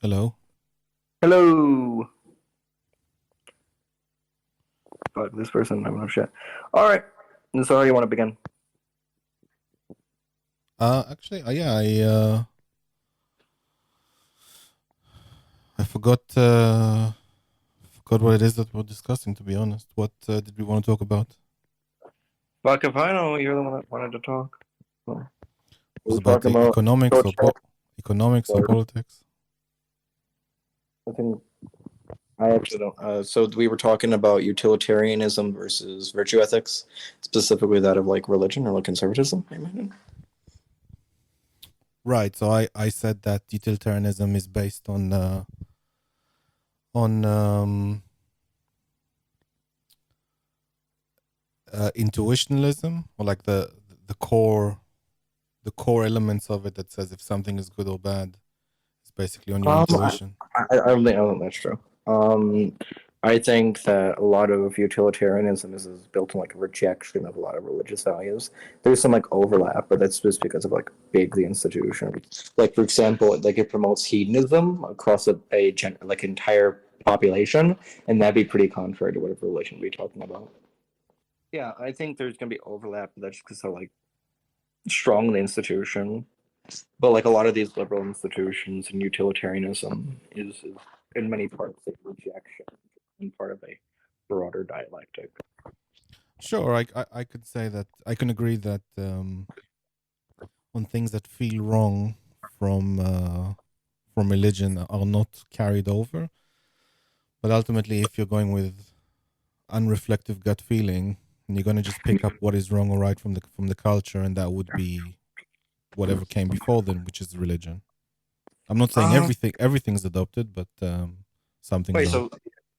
Hello. Hello. Fuck this person. I don't know shit. All right. So how do you want to begin? Actually, yeah, I forgot what it is that we're discussing. To be honest, what did we want to talk about? Fuck if I know. You're the one that wanted to talk. Well, It was we're about talking the about economics or or politics. I think I actually don't. So we were talking about utilitarianism versus virtue ethics, specifically that of like religion or like conservatism. I imagine. Right. So I said that utilitarianism is based on intuitionalism, or like the core elements of it that says if something is good or bad, it's basically on your I, intuition. I don't think that's true. I think that a lot of utilitarianism is built on like a rejection of a lot of religious values. There's some like overlap, but that's just because of like big the institution. Like for example, like it promotes hedonism across like entire population, and that'd be pretty contrary to whatever religion we're talking about. Yeah, I think there's gonna be overlap, but that's because of like strong the institution. But like a lot of these liberal institutions and utilitarianism is in many parts a rejection and part of a broader dialectic. Sure, I could say that I can agree that on things that feel wrong from uh, from religion are not carried over. But ultimately, if you're going with unreflective gut feeling, you're going to just pick up what is wrong or right from the culture, and that would be whatever came before then, which is religion. I'm not saying Um, everything's adopted, but some things wait, are. so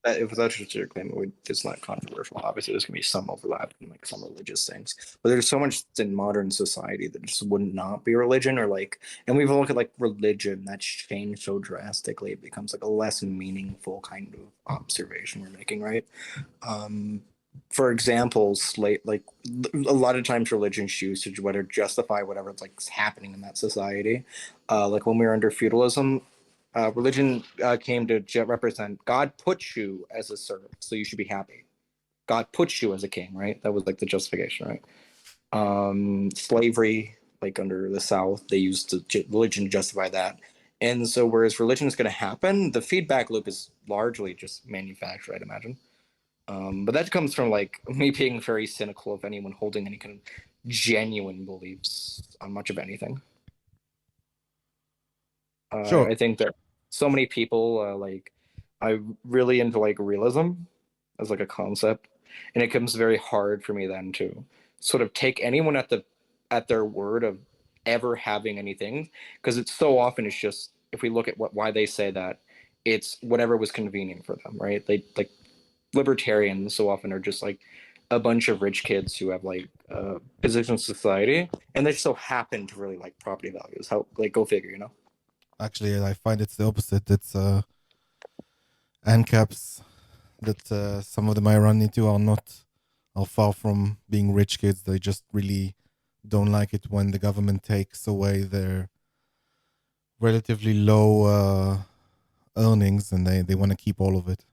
if that's just your claim, it's not controversial. Obviously, there's gonna be some overlap in like some religious things, but there's so much in modern society that just would not be religion or like, and we've looked at like religion that's changed so drastically, it becomes like a less meaningful kind of observation we're making, right? Um, for example, like a lot of times religions use to whether justify whatever's like happening in that society. Like when we were under feudalism, religion came to represent God put you as a serf, so you should be happy. God puts you as a king, right? That was like the justification, right? Slavery, like under the South, they used religion to justify that. And so, whereas religion is going to happen, the feedback loop is largely just manufactured, I'd imagine. But that comes from like me being very cynical of anyone holding any kind of genuine beliefs on much of anything. Sure. I think that so many people like I'm really into like realism as like a concept, and it comes very hard for me then to sort of take anyone at their word of ever having anything because it's so often it's just if we look at why they say that it's whatever was convenient for them, right? They like libertarians so often are just like a bunch of rich kids who have like positions in society and they so happen to really like property values. How like go figure, you know? Actually, I find it's the opposite. It's ANCAPs that some of them I run into are far from being rich kids. They just really don't like it when the government takes away their relatively low earnings, and they want to keep all of it.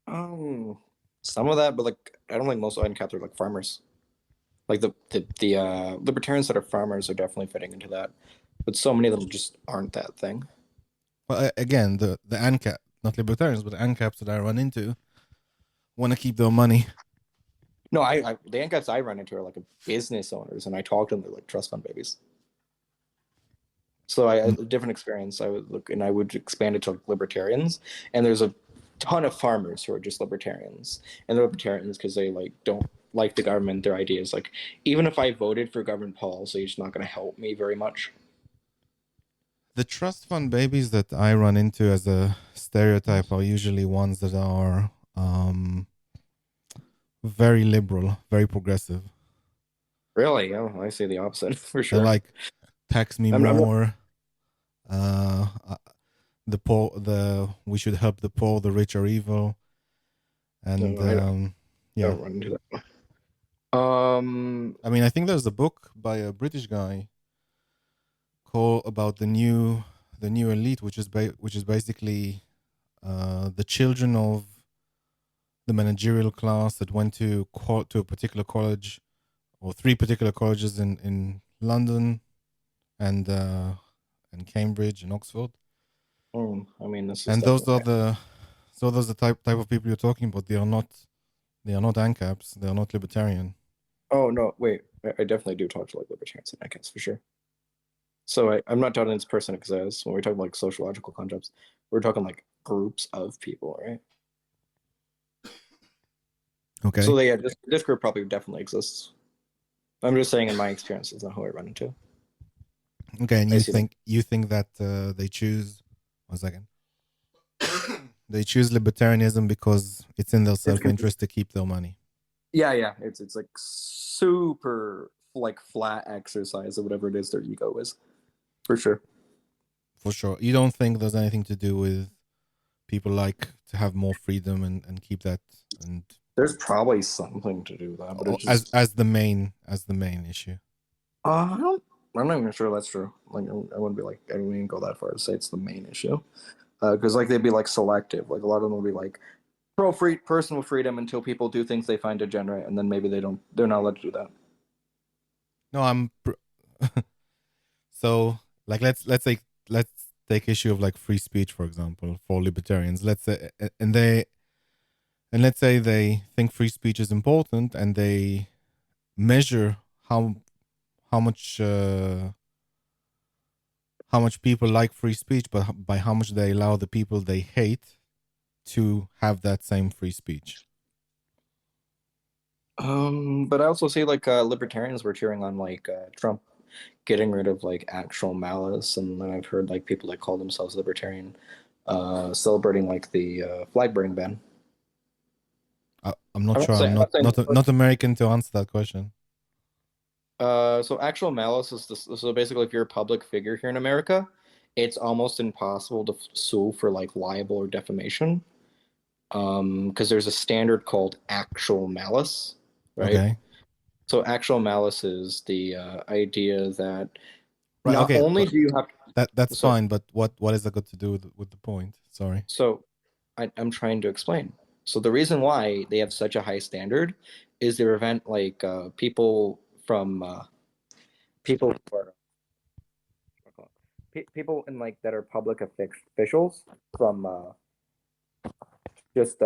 Um, some of that, but like I don't think most uncapped are like farmers. Like the libertarians that are farmers are definitely fitting into that, but so many of them just aren't that thing. Well, again, the ANCAP, not libertarians, but the ANCAPs that I run into want to keep their money. No, the ANCAPs I run into are like business owners, and I talk to them. They're like trust fund babies. So I a Mm. different experience. I would look and I would expand it to like libertarians, and there's a ton of farmers who are just libertarians, and they're libertarians because they like don't like the government. Their ideas like even if I voted for government policy, it's not going to help me very much. The trust fund babies that I run into as a stereotype are usually ones that are very liberal, very progressive. Really, oh, I say the opposite for They're sure. like, tax me I'm more. Uh, uh, the poor, the we should help the poor. The rich are evil, and no, I yeah. don't run into that. I mean, I think there's a book by a British guy called about elite, which is basically the children of the managerial class that went to a particular college or three particular colleges in London and Cambridge and Oxford. I mean, this is And those are definitely. the type of people you're talking about. They are not ANCAPs. They are not libertarian. Oh no, wait. I definitely do talk to like libertarians and guess for sure. So I'm not doubting this person exists. When we're talking like sociological concepts, we're talking like groups of people, right? Okay. So yeah, this group probably definitely exists. I'm just saying, in my experience, it's not who I run into. Okay, and I see them. you think that they choose 1 second. They choose libertarianism because it's in their It's self-interest to keep their money. yeah. It's like super like flat exercise or whatever it is their ego is, for sure. For sure. You don't think there's anything to do with people like to have more freedom and keep that and There's probably something to do with that, but it's as just the main issue. I don't. I'm not even sure that's true. Like I wouldn't be like I wouldn't even go that far to say it's the main issue. Because like they'd be like selective. Like a lot of them will be like pro free personal freedom until people do things they find degenerate, and then maybe they're not allowed to do that. No, so like let's take issue of like free speech, for example, for libertarians. Let's say let's say they think free speech is important and they measure how much people like free speech, but by how much they allow the people they hate to have that same free speech. But I also see like libertarians were cheering on like Trump getting rid of like actual malice, and then I've heard like people that call themselves libertarian celebrating like the flag burning ban. I'm not I'm not sure. I'm saying, I'm not saying not American to answer that question. so actual malice is this, so basically if you're a public figure here in America, it's almost impossible to sue for like libel or defamation. Because there's a standard called actual malice, right? Okay. So actual malice is the idea that Right. not Okay. only But do you have that's so fine. But what is that got to do with the point? Sorry. so I'm trying to explain. So the reason why they have such a high standard is they prevent like people from people who are people in like that are public officials from just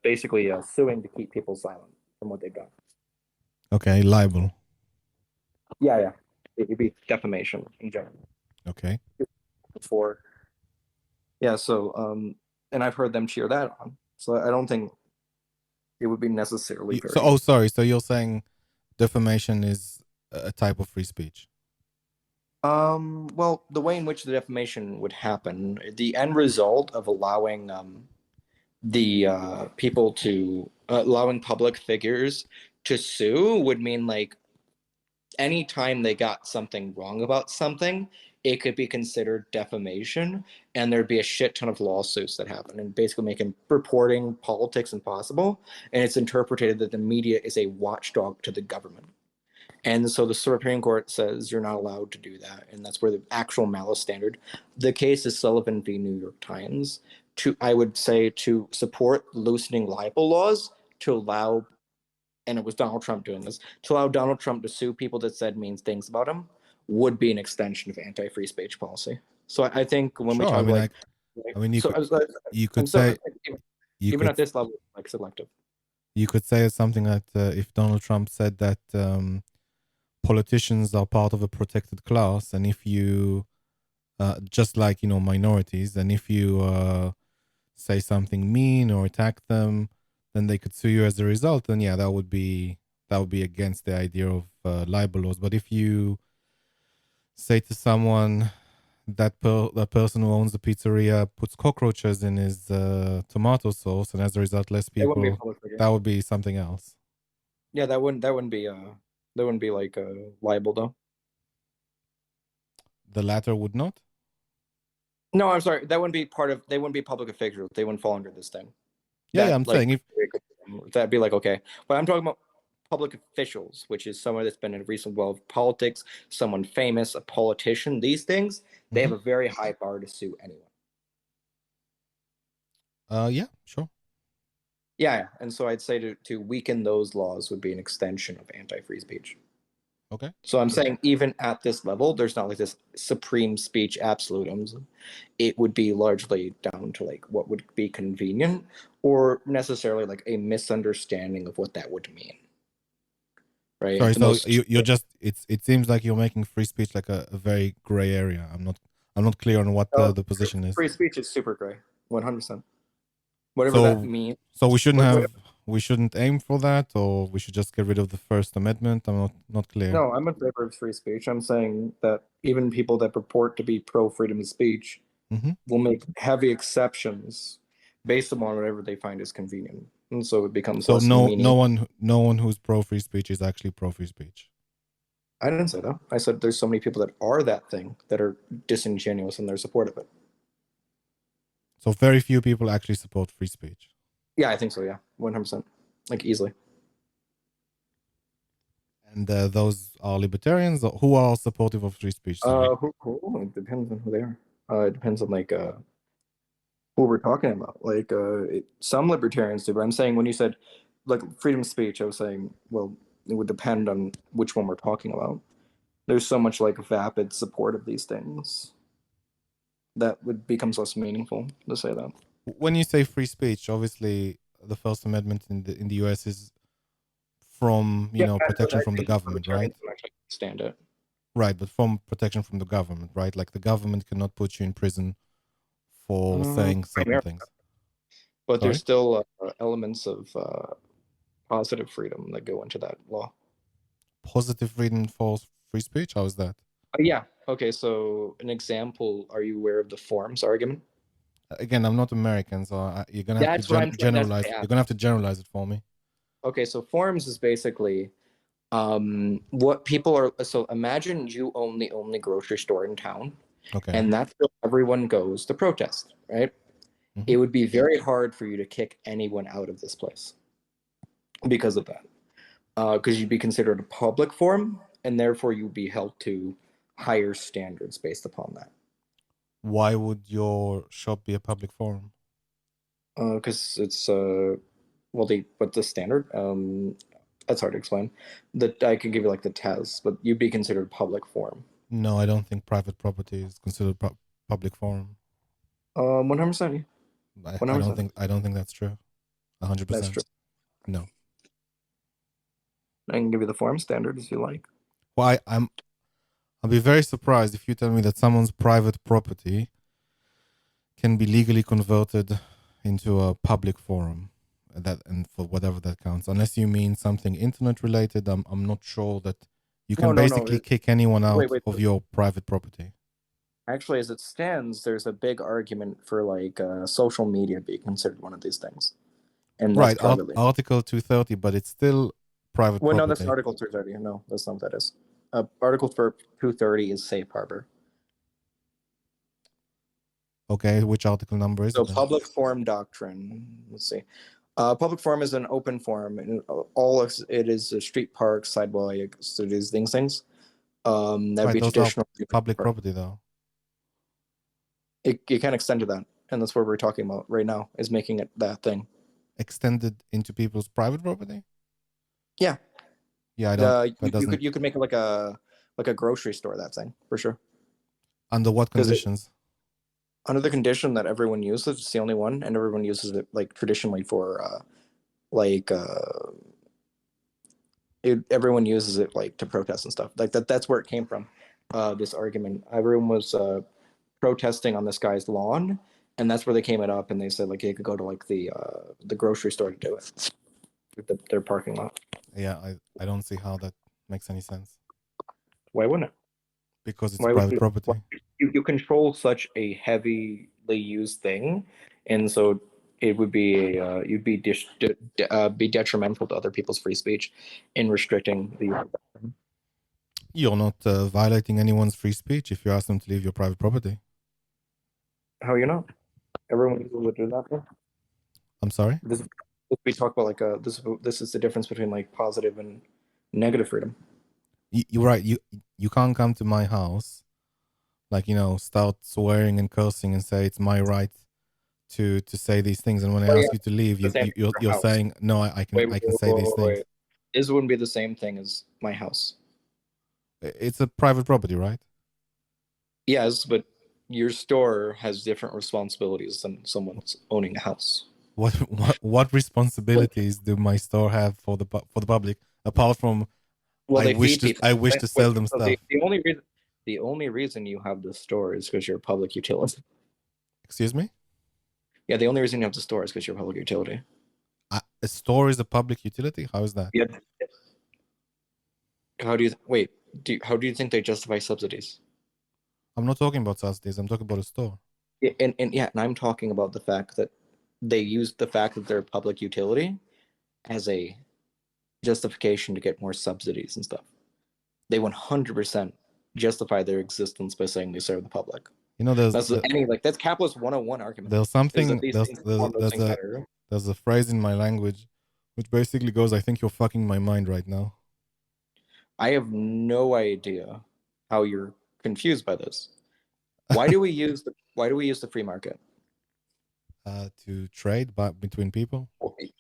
basically suing to keep people silent from what they've done. Okay. Libel. Yeah. It'd be defamation in general. Okay. Before, yeah. So, and I've heard them cheer that on. So I don't think it would be necessarily So very. sorry. So you're saying defamation is a type of free speech? Well, the way in which the defamation would happen, the end result of allowing the people to allowing public figures to sue would mean like anytime they got something wrong about something, it could be considered defamation, and there'd be a shit ton of lawsuits that happen, and basically making reporting politics impossible. And it's interpreted that the media is a watchdog to the government. And so the Supreme Court says you're not allowed to do that, and that's where the actual malice standard. The case is Sullivan v. New York Times. I would say to support loosening libel laws to allow, and it was Donald Trump doing this, to allow Donald Trump to sue people that said mean things about him would be an extension of anti-free speech policy. So I think when we Sure. talk like, I mean, so you I'm could so say you even could at this level, like selective. you could say something that if Donald Trump said that politicians are part of a protected class, and if you just like minorities, and if you say something mean or attack them, then they could sue you as a result. Then yeah, that would be against the idea of libel laws. But if you say to someone that person who owns the pizzeria puts cockroaches in his tomato sauce, and as a result, less It wouldn't be a people, public figure. that would be something else. Yeah, that wouldn't be like liable though. The latter would not. No, I'm sorry. That wouldn't be part of. They wouldn't be public officials. They wouldn't fall under this thing. Yeah, That I'm like saying if that'd be like okay. But I'm talking about public officials, which is someone that's been in a recent world of politics, someone famous, a politician, these things, they have a very high bar to sue anyone. Yeah, sure. Yeah, and so I'd say to weaken those laws would be an extension of anti-free speech. Okay. So I'm saying even at this level, there's not like this supreme speech absolutism. It would be largely down to like what would be convenient or necessarily like a misunderstanding of what that would mean. Right. Sorry, The so most you're just it seems like you're making free speech like a very gray area. I'm not clear on what the position is. free speech is super gray, 100%. Whatever that So means. so Whatever, we shouldn't aim for that, or we should just get rid of the First Amendment. I'm not clear. no, I'm in favor of free speech. I'm saying that even people that purport to be pro freedom of speech will make heavy exceptions based upon whatever they find is convenient, and so it becomes So less meaning. no one who's pro free speech is actually pro free speech. I didn't say that. I said there's so many people that are that thing that are disingenuous in their support of it. So very few people actually support free speech. Yeah, I think so. Yeah, 100%, like easily. And those are libertarians who are supportive of free speech. Sorry. It depends on who they are. It depends on like who we're talking about. Like some libertarians do, but I'm saying when you said like freedom of speech, I was saying, well, it would depend on which one we're talking about. There's so much like vapid support of these things that would becomes less meaningful to say that. When you say free speech, obviously the First Amendment in the US is from protection from the government, right? Stand it. Right, but from protection from the government, right? Like the government cannot put you in prison for saying certain things. But there's still elements of positive freedom that go into that law. Positive freedom for free speech? How is that? Yeah. Okay. So an example. Are you aware of the forms argument? Again, I'm not American, so you're gonna have That's to what I'm saying. generalize. You're gonna have to generalize it for me. Okay. So forms is basically what people are. So imagine you own the only grocery store in town, Okay. and that's where everyone goes to protest, right? It would be very hard for you to kick anyone out of this place because of that. Because you'd be considered a public forum, and therefore you'd be held to higher standards based upon that. Why would your shop be a public forum? Because it's what's the standard? That's hard to explain. That I can give you like the test, but you'd be considered a public forum. No, I don't think private property is considered public forum. 100%. I don't think that's true. 100%. That's true. No. I can give you the forum standard if you like. Well, I'll be very surprised if you tell me that someone's private property can be legally converted into a public forum, and for whatever that counts. Unless you mean something internet related, I'm not sure that you can basically kick anyone out of your private property. Actually, as it stands, there's a big argument for like social media being considered one of these things. And right, Article 230, but it's still private property. No, that's Article 230. No, that's not what that is. Article 230 is safe harbor. Okay, which article number is it? So public forum doctrine. Let's see. Public forum is an open forum, and all of it is street parks, sidewalks, so it is things. That'd be traditional public property, though. It can extend to that, and that's what we're talking about right now, is making it that thing. Extended into people's private property? Yeah. Yeah, I don't. You could make it like a grocery store, that thing, for sure. Under what conditions? Under the condition that everyone uses, it's the only one, and everyone uses it like traditionally for everyone uses it like to protest and stuff like that. That's where it came from. This argument, everyone was protesting on this guy's lawn, and that's where they came it up, and they said like they could go to like the grocery store to do it, their parking lot. Yeah, I don't see how that makes any sense. Why wouldn't it? Because it's private property. You control such a heavily used thing, and so it would be you'd be detrimental to other people's free speech in restricting the. You're not violating anyone's free speech if you ask them to leave your private property. How you know? Everyone will do that. I'm sorry? we talk about like this is the difference between like positive and negative freedom. You're right. You can't come to my house, like, start swearing and cursing and say it's my right to say these things. And when I Oh, ask yeah, you to leave, the same thing you're for a you're house. saying no. I can Wait, I wait, can wait, say these wait, things. wait. This wouldn't be the same thing as my house. It's a private property, right? Yes, but your store has different responsibilities than someone's owning a house. What Like, responsibilities do my store have for the public apart from well, I they wish feed to people. I wish Right? to sell them So stuff. the only reason you have the store is because you're a public utility. Excuse me? Yeah, the only reason you have the store is because you're a public utility. A store is a public utility? How is that? Yeah. How do you wait? How do you think they justify subsidies? I'm not talking about subsidies. I'm talking about a store. Yeah, and I'm talking about the fact that they use the fact that they're a public utility as a justification to get more subsidies and stuff. They 100% justify their existence by saying they serve the public. That's capitalist 101 argument. there's Is that something these things perform those things better? there's a phrase in my language which basically goes, I think you're fucking my mind right now. I have no idea how you're confused by this. Why do we use the free market? To trade between people.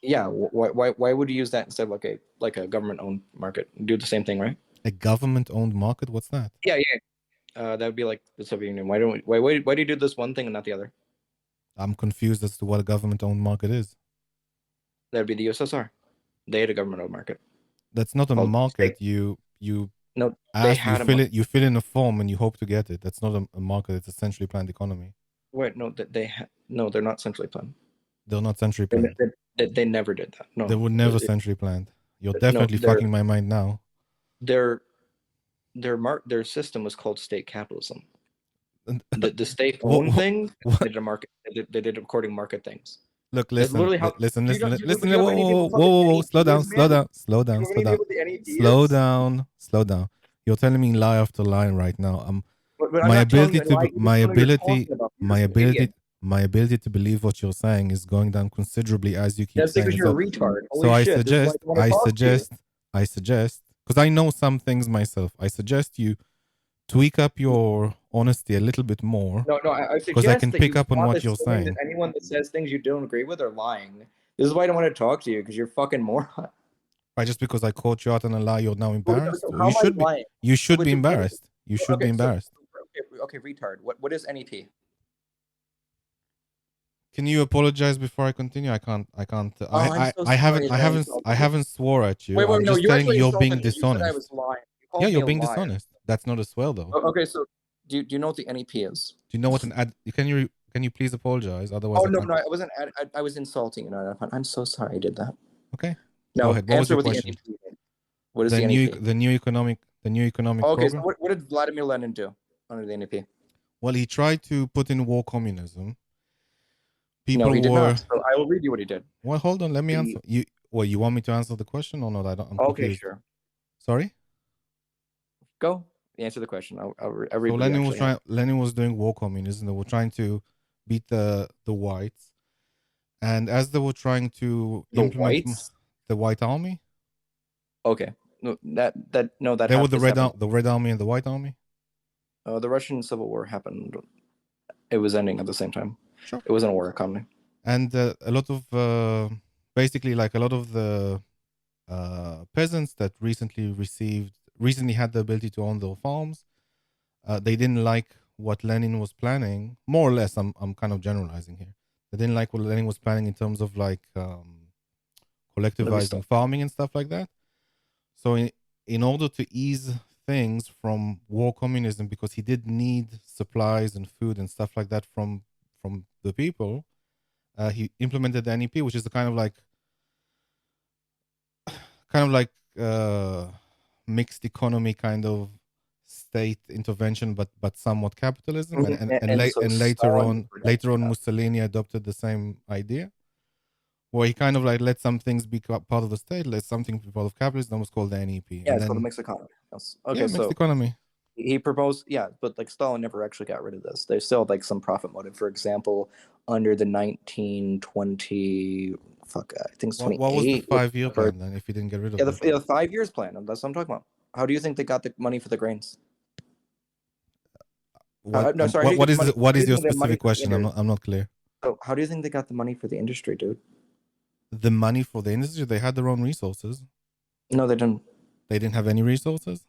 Yeah, why would you use that instead of like a government owned market? Do the same thing, right? A government owned market? What's that? Yeah, yeah. That would be like the Soviet Union. Why do you do this one thing and not the other? I'm confused as to what a government owned market is. That'd be the USSR. They had a government owned market. That's not a market. You No, they ask, had a you fill in a form and you hope to get it. That's not a market. It's a centrally planned economy. wait, no, no, they're not centrally planned. They're not centrally planned. They never did that. No, They were never centrally planned. You're no, definitely fucking my mind now. Their system was called state capitalism. The state owned things. They did a market. They did according market things. Look, listen. Listen. Whoa, Slow down. Slow down. You're telling me lie after lie right now. My ability to believe what you're saying is going down considerably as you keep That's saying. because you're a retard. So I suggest, because I know some things myself. I suggest you tweak up your honesty a little bit more. No, I because I can pick up on what you're saying. That anyone that says things you don't agree with are lying. This is why I don't want to talk to you, because you're fucking moron. Right, just because I caught you out on a lie, you're now embarrassed. So you should be. You should be embarrassed. You should be embarrassed. Okay, retard. What is NEP? Can you apologize before I continue? I can't. I haven't swore at you. Wait, I'm no, just you telling you actually you're being insulted me. You said I dishonest. was lying. Yeah, you're being dishonest. That's not a swear though. Okay, so do you know what the NEP is? Do you know what an ad? Can you please apologize? Otherwise, no, I wasn't. I was insulting you. I'm so sorry I did that. Okay. Now, go ahead. What was your the question? NEP. What is the NEP? The new economic program? Okay, so what did Vladimir Lenin do under the NEP? Well, he tried to put in war communism. No, he did not. So I will read you what he did. Well, hold on. Let me answer. You want me to answer the question or not? I'm confused. Okay, sure. Sorry? Go. Answer the question. I'll read. So Lenin was doing war communism. They were trying to beat the whites. And as they were trying to implement the White Army. Okay. No, that they were the Red Army and the White Army. The Russian Civil War happened. It was ending at the same time. Sure. It wasn't a war economy. And a lot of basically, like a lot of the peasants that recently had the ability to own their farms, they didn't like what Lenin was planning. More or less, I'm kind of generalizing here. They didn't like what Lenin was planning in terms of like collectivizing farming and stuff like that. So in order to ease things from war communism, because he did need supplies and food and stuff like that from the people, he implemented the NEP, which is the kind of like mixed economy kind of state intervention, but somewhat capitalism. And later on Mussolini adopted the same idea, where he kind of like let some things be part of the state, let something be part of capitalism. That was called the NEP. Yeah, it's called the mixed economy. Yes. Okay, mixed economy. He proposed, but like Stalin never actually got rid of this. There's still like some profit motive. For example, under the 1924 fuck, I think it's What was the 28. 5-year plan then? If you didn't get rid of it, the 5 years plan. That's what I'm talking about. How do you think they got the money for the grains? No, sorry. How do you get the money? What How do is you your think they have money specific for the question? industry? I'm not clear. So how do you think they got the money for the industry, dude? The money for the industry, they had their own resources. No, they didn't. They didn't have any resources.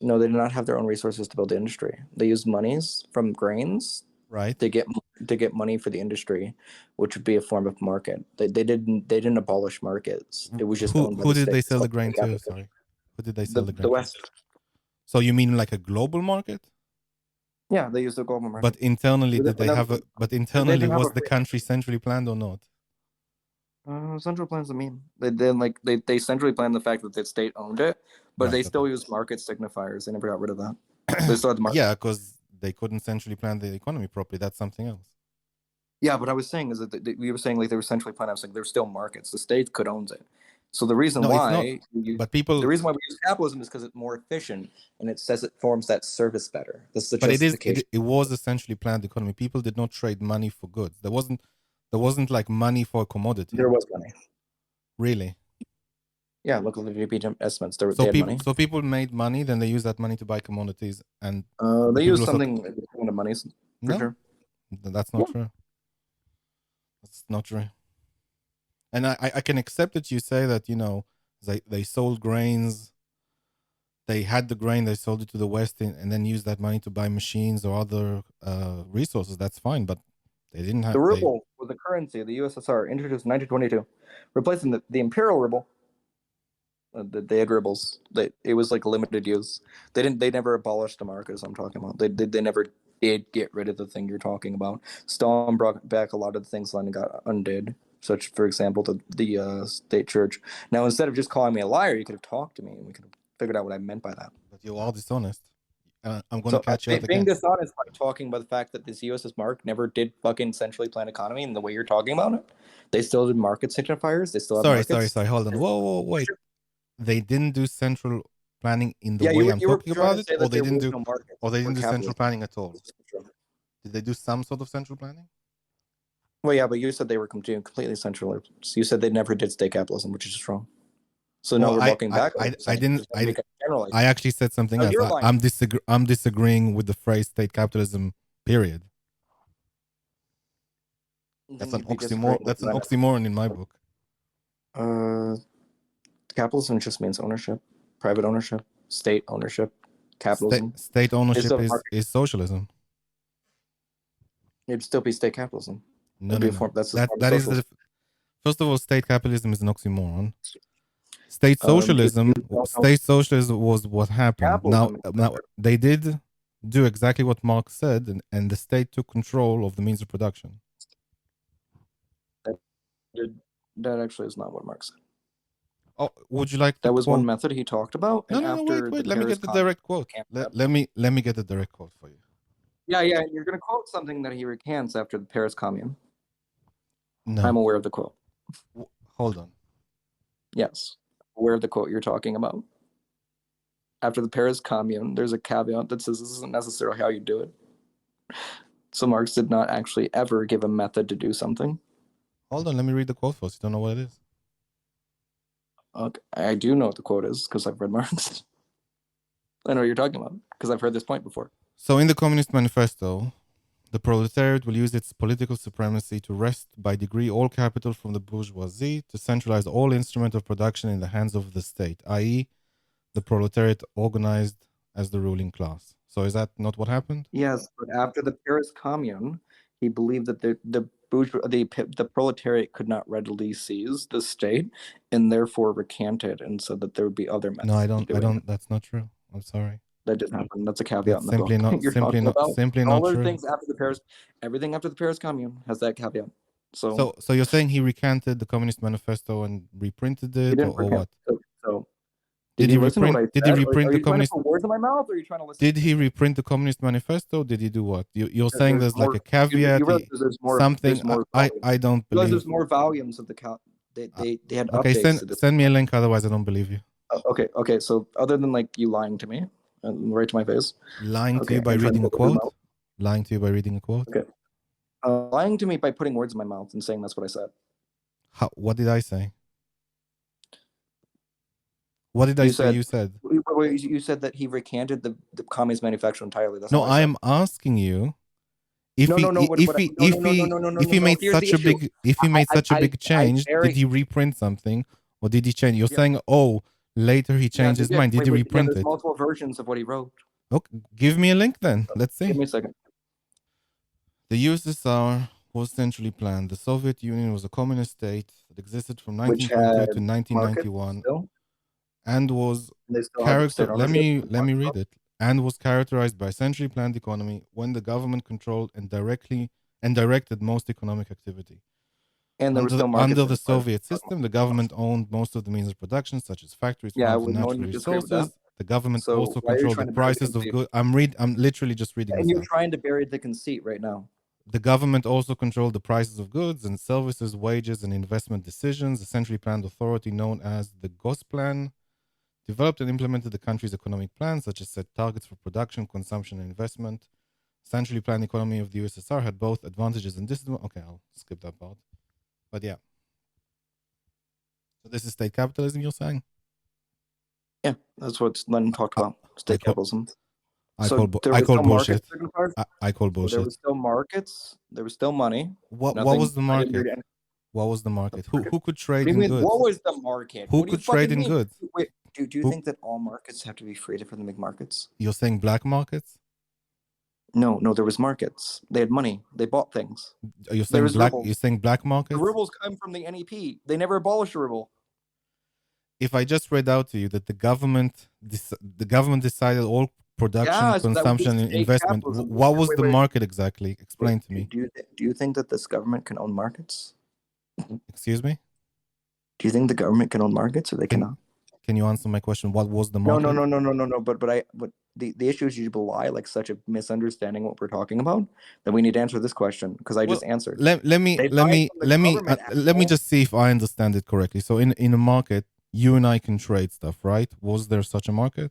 No, they did not have their own resources to build the industry. They used monies from grains Right. to get money for the industry, which would be a form of market. They didn't abolish markets. It was just owned by who the did they state. sell the grain to? Sorry, who did they sell the grain The West. to? So you mean like a global market? Yeah, they used the global market. But internally, did they have a? But internally, was the country centrally planned or not? Central plan's a meme. They centrally planned the fact that the state owned it, but Right, they still used market signifiers. They never got rid of that. They still had the market. Yeah, because they couldn't centrally plan the economy properly. That's something else. Yeah, what I was saying is that we were saying like they were centrally planned. I was saying there were still markets. The state could own it. So the reason why the reason why we use capitalism is because it's more efficient and it says it forms that service better. This is the justification. It was essentially planned economy. People did not trade money for goods. There wasn't like money for a commodity. There was money. Really? Yeah, look at the GDP estimates. They had money. So people made money, then they used that money to buy commodities, and they used something equivalent of money. For sure. That's not true. That's not true. And I can accept that you say that, they sold grains, they had the grain, they sold it to the West, and then used that money to buy machines or other resources. That's fine, but they didn't have... The ruble was the currency of the USSR, introduced in 1922, replacing the imperial ruble. They had rubles. It was like limited use. They never abolished the market, as I'm talking about. They never did get rid of the thing you're talking about. Stalin brought back a lot of the things Lenin got undid, such, for example, the state church. Now, instead of just calling me a liar, you could have talked to me and we could have figured out what I meant by that. But you're all dishonest. I'm going to catch you out being again. dishonest by talking about the fact that this USS Mark never did fucking centrally planned economy in the way you're talking about it. They still did market signifiers. They still have markets. Sorry. Hold on. Whoa, wait. They didn't do central planning in the way I'm talking about it, or they didn't do central planning at all. Did they do some sort of central planning? Well, yeah, but you said they were completely central. You said they never did state capitalism, which is just wrong. So now we're walking back. I actually said something else. I'm disagreeing with the phrase state capitalism. Period. That's an oxymoron. That's an oxymoron in my book. Capitalism just means ownership, private ownership, state ownership, capitalism. State ownership is socialism. It'd still be state capitalism. No. That is first of all, state capitalism is an oxymoron. State socialism was what happened. Now they did do exactly what Marx said, and the state took control of the means of production. That actually is not what Marx said. Oh, would you like that was quote? One method he talked about? No, wait. Let me get the direct quote. Let me get the direct quote for you. Yeah. You're going to quote something that he recants after the Paris Commune. No. I'm aware of the quote. Hold on. Yes. Aware of the quote you're talking about. After the Paris Commune, there's a caveat that says this isn't necessarily how you do it. So Marx did not actually ever give a method to do something. Hold on, let me read the quote first. You don't know what it is? Okay. I do know what the quote is because I've read Marx. I know what you're talking about because I've heard this point before. So in the Communist Manifesto, the proletariat will use its political supremacy to wrest by degree all capital from the bourgeoisie, to centralize all instrument of production in the hands of the state, i.e. the proletariat organized as the ruling class. So is that not what happened? Yes, but after the Paris Commune, he believed that the proletariat could not readily seize the state, and therefore recanted and said that there would be other methods. No, I don't. That's not true. I'm sorry. That didn't happen. That's a caveat. That's simply not true. Things after the Paris, everything after the Paris Commune has that caveat. So you're saying he recanted the Communist Manifesto and reprinted it, or what? So did he reprint? Did he reprint the Communist? Words in my mouth, or are you trying to listen? Did he reprint the Communist Manifesto? Did he do what? You're saying there's like a caveat, something. I don't believe. There's more volumes of the they had okay, updates. Send me a link, otherwise I don't believe you. Okay. So other than like you lying to me, right to my face, lying to you by reading a quote, lying to you by reading a quote. Okay, lying to me by putting words in my mouth and saying that's what I said. What did I say? What did I say? You said. You said that he recanted the communist manufacture entirely. That's No, not what I I said. am asking you if No, he no, no. What, if what, he no, no, if no, no, he no, no, no, if no, he no. made Here's the such a issue. big I change, very did he reprint something or did he change? You're yeah, saying, oh, later he yeah, changed they his did. mind. Did he Wait, yeah. reprint There's it? multiple versions of what he wrote. Okay, give me a link then. Let's Give see. me a second. The USSR was centrally planned. The Soviet Union was a communist state that existed from Which 1922 to had markets 1991 still. and was And they still had state ownership. let me read it, and was characterized by a centrally planned economy when the government controlled and directed most economic activity. And there were still Under markets in the the part of Soviet system, the government owned most of the means of production, such as factories, Yeah, farms, and no natural one would disagree with that. resources. The government So also why are you controlled the trying to bury the prices of conceit? goods. I'm literally just reading And this you're out. trying to bury the conceit right now. The government also controlled the prices of goods and services, wages, and investment decisions. A centrally planned authority known as the Gosplan developed and implemented the country's economic plans, such as set targets for production, consumption, and investment. Centrally planned economy of the USSR had both advantages and disadvantages. Okay, I'll skip that part. But yeah. So this is state capitalism, you're saying? Yeah, that's what Lenin talked about. State capitalism. I call bullshit. I call bullshit. There were still markets. There was still money. What was the market? What was the market? Who could trade in goods? What was the market? Who could trade in goods? Wait, do you think that all markets have to be free for them to make markets? You're saying black markets? No, there was markets. They had money. They bought things. You're saying black? You're saying black markets? The rubles come from the NEP. They never abolished the ruble. If I just read out to you that the government decided all production, consumption, and investment, what was the market exactly? Explain to me. Do you think that this government can own markets? Excuse me? Do you think the government can own markets or they cannot? Can you answer my question? What was the market? No. But the issue is you belie like such a misunderstanding what we're talking about that we need to answer this question because I just answered. Let me just see if I understand it correctly. So in a market, you and I can trade stuff, right? Was there such a market?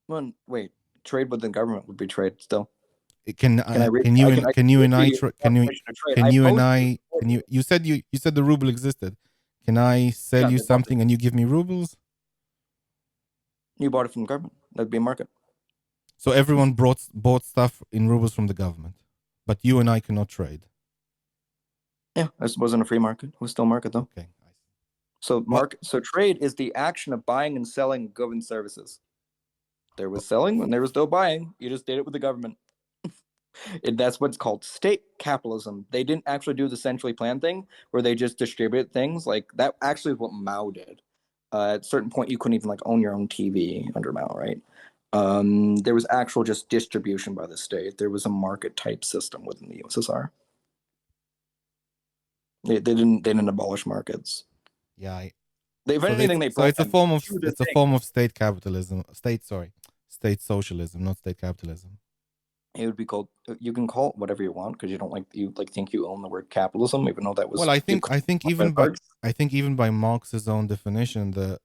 Well, wait, trade with the government would be trade still. You said the ruble existed. Can I sell you something and you give me rubles? You bought it from the government. That'd be a market. So everyone bought stuff in rubles from the government, but you and I cannot trade. Yeah, this wasn't a free market. It was still a market though. Okay. So trade is the action of buying and selling goods and services. There was selling when there was no buying. You just did it with the government. And that's what's called state capitalism. They didn't actually do the centrally planned thing where they just distribute things. Like that actually is what Mao did. At a certain point, you couldn't even like own your own TV under Mao, right? There was actual just distribution by the state. There was a market type system within the USSR. They didn't abolish markets. Yeah. It's a form of state capitalism. State socialism, not state capitalism. It would be called. You can call it whatever you want because you don't think you own the word capitalism, even though that was. Well, I think even by Marx's own definition, the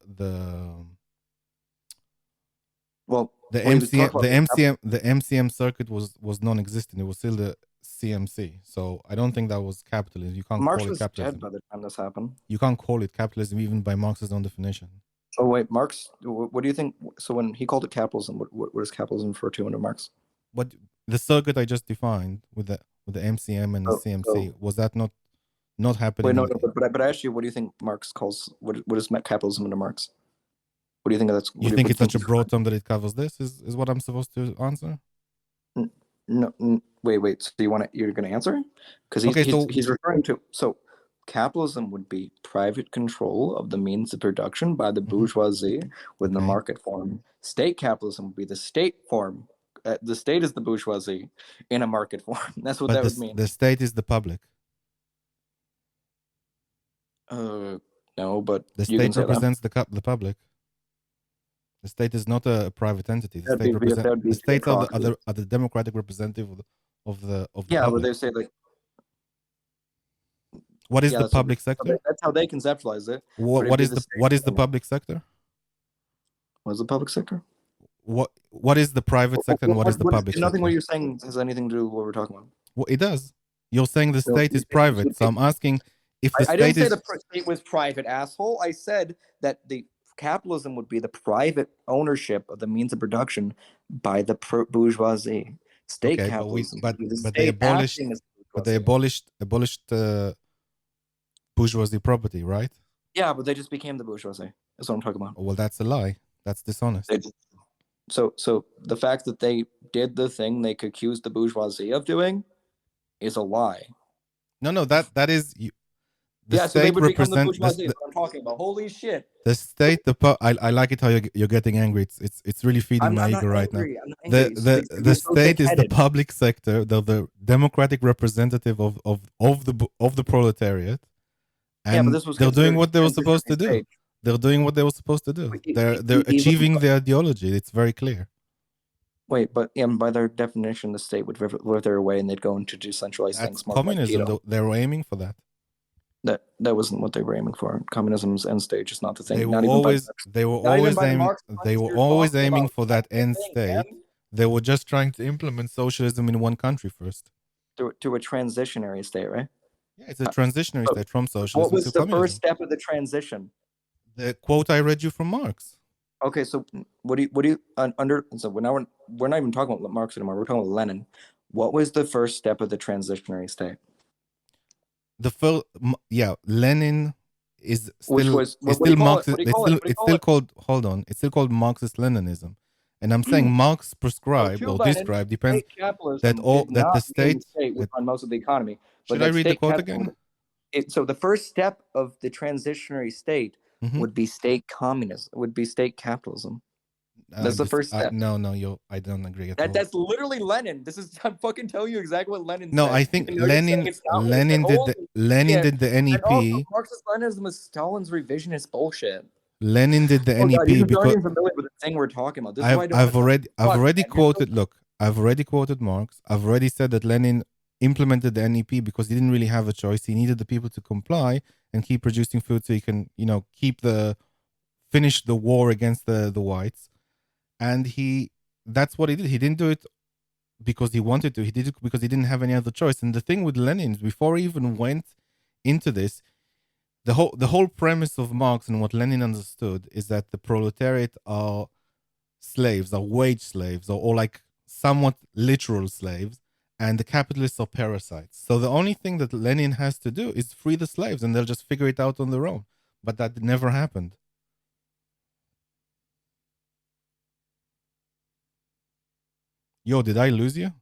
MCM circuit was non-existent. It was still the CMC. So I don't think that was capitalism. You can't Marx call it capitalism. Dead by the time this happened. You can't call it capitalism even by Marx's own definition. Oh wait, Marx. What do you think? So when he called it capitalism, what does capitalism refer to under Marx? What the circuit I just defined with the MCM and the CMC was that not happening? Wait, no, but I asked you, what do you think Marx calls what is capitalism under Marx? What do you think of that? You think it's such a broad term that it covers this? Is what I'm supposed to answer? No, wait. So you're going to answer? Because he's referring to capitalism would be private control of the means of production by the bourgeoisie within the market form. State capitalism would be the state form. The state is the bourgeoisie in a market form. That's what that would mean. The state is the public. No, but the state represents the public. The state is not a private entity. The states are the democratic representative of the yeah, public. but they say like. What is the public sector? That's how they conceptualize it. What is the public sector? What is the public sector? What is the private sector and what is the public sector? Nothing what you're saying has anything to do with what we're talking about. Well, it does. You're saying the state is private. So I'm asking if the I didn't state say is the state was private, asshole. I said that the capitalism would be the private ownership of the means of production by the bourgeoisie. State okay, capitalism would be the but they state abolished acting as the but they bourgeoisie. abolished bourgeoisie property, right? Yeah, but they just became the bourgeoisie. That's what I'm talking about. Well, that's a lie. That's dishonest. So the fact that they did the thing they could accuse the bourgeoisie of doing is a lie. No, that is the Yeah, so they state would become the represent bourgeoisie. That's what I'm talking about. Holy shit! the state. I like it how you're getting angry. It's really feeding my I'm ego not right now. angry. I'm not angry. The You're so state is the thick-headed. public sector, the democratic representative of the proletariat, Yeah, but and this was they're doing considered what they were transitionary supposed to do. state. They're doing what they were supposed to do. They're Even achieving their ideology. It's very clear. wait, but by their definition, the state would wither away, and they'd go into decentralized That's things more like communism. keto. They were aiming for that. That wasn't what they were aiming for. Communism's end stage is not the thing. They were Not even always by the aiming. Marx They were you're always talking aiming about. for that end state. They were just trying to implement socialism in one country first. To a transitionary state, right? Yeah, it's a transitionary state from socialism What was to the communism. first step of the transition? The quote I read you from Marx. Okay, so what do you under? So now we're not even talking about Marx anymore. We're talking about Lenin. What was the first step of the transitionary state? The first, Lenin is still Which was is what do still you call it? Marxist. What do you call it? What do you It's call still it? called. Hold on, it's still called Marxist Leninism, and I'm saying Marx prescribed To or Lenin, described depends state capitalism that the did not mean state. state would run most of the economy, but Should I that read the state quote capitalism. again? So the first step of the transitionary state would be state communism. Would be state capitalism. That's the first step. No, I don't agree at all. That's literally Lenin. I'm fucking telling you exactly what Lenin said. No, I think Lenin did the NEP. And also, Marxist Leninism is Stalin's revisionist bullshit. Lenin did the Oh, NEP God, you're because not even familiar with the thing we're talking about. This is why I don't I've Fuck, already man, quoted. Look, I've already quoted Marx. I've already said that Lenin implemented the NEP because he didn't really have a choice. He needed the people to comply and keep producing food so he can, finish the war against the whites. And that's what he did. He didn't do it because he wanted to. He did it because he didn't have any other choice. And the thing with Lenin, before he even went into this, the whole premise of Marx and what Lenin understood is that the proletariat are slaves, are wage slaves, or like somewhat literal slaves, and the capitalists are parasites. So the only thing that Lenin has to do is free the slaves, and they'll just figure it out on their own. But that never happened. Yo, did I lose you?